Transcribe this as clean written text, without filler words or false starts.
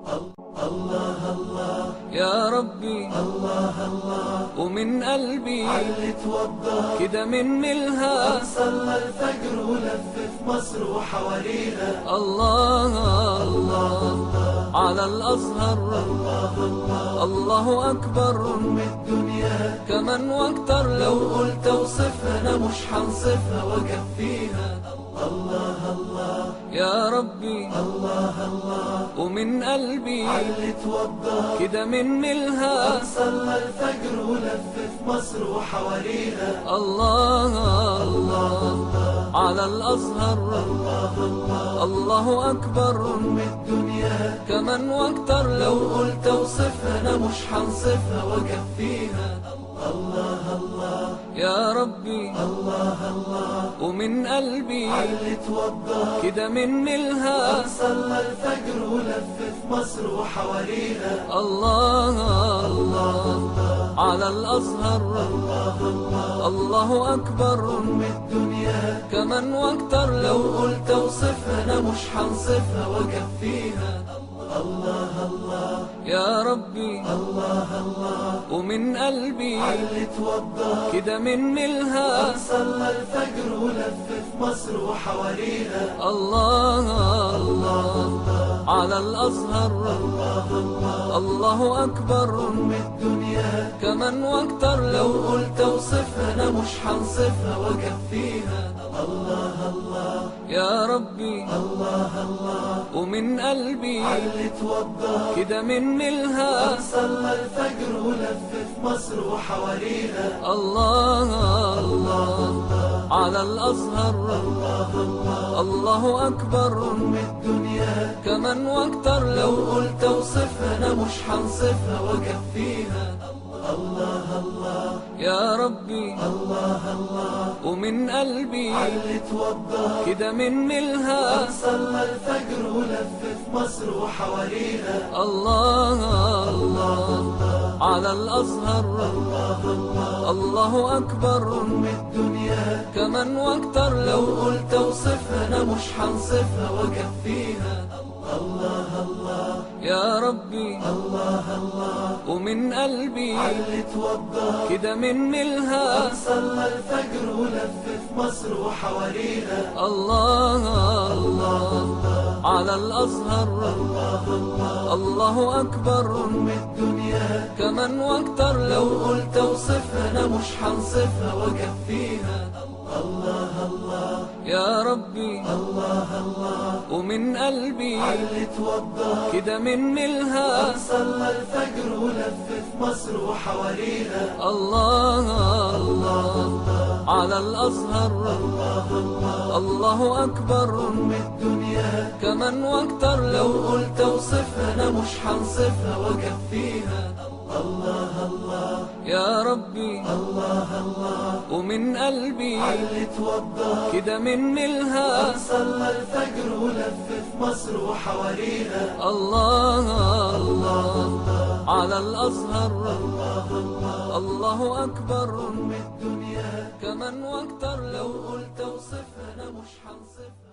الله الله يا ربي الله الله ومن قلبي علي توضى كده مني الها صلى الفجر ولف في مصر وحواليها الله الله على الأزهر الله الله الله أكبر أم الدنيا كمان واكتر لو قلت اوصفها انا مش هنصفها واكفيها الله الله يا ربي الله الله ومن قلبي علي توضى كده مني الها صلى الفجر ولف في مصر وحواليها الله الله على الأزهر الله الله الله أكبر أم الدنيا كمان واكتر لو قلت اوصفها انا مش هنصفها واكفيها الله الله يا ربي الله الله ومن قلبي علي توضى كده مني الها صلى الفجر ولف في مصر وحواليها الله الله على الأزهر الله الله الله أكبر أم الدنيا كمان واكتر لو قلت اوصفها انا مش هنصفها واكفيها الله الله يا ربي الله الله ومن قلبي علي توضى كده مني الها صلى الفجر ولف في مصر وحواليها الله الله على الأزهر الله الله الله أكبر أم الدنيا كمان واكتر لو قلت اوصفها انا مش هنصفها واكفيها الله الله يا ربي الله الله ومن قلبي علي توضى كده مني الها صلى الفجر ولف في مصر وحواليها الله الله على الأزهر الله الله الله أكبر أم الدنيا كمان واكتر لو قلت اوصفها انا مش هنصفها واكفيها الله الله يا ربي الله الله ومن قلبي علي توضى كده مني الها صلى الفجر ولف في مصر وحواليها الله الله على الأزهر الله الله الله أكبر أم الدنيا كمان واكتر لو قلت اوصفها انا مش هنصفها واكفيها الله الله يا ربي الله الله ومن قلبي علي توضى كده مني الها صلى الفجر ولف في مصر وحواليها الله الله على الأزهر الله الله الله أكبر أم الدنيا كمان واكتر لو قلت اوصفها انا مش هنصفها واكفيها الله الله يا ربي الله الله ومن قلبي علي توضى كده مني الها صلى الفجر ولف في مصر وحواليها الله الله على الأزهر الله الله الله أكبر أم الدنيا كمان واكتر لو قلت اوصفها انا مش هنصفها واكفيها الله الله يا ربي الله الله ومن قلبي علي توضى كده مني الها صلى الفجر ولف في مصر وحواليها الله الله على الأزهر الله الله الله أكبر أم الدنيا كمان واكتر لو قلت اوصفها انا مش هنصفها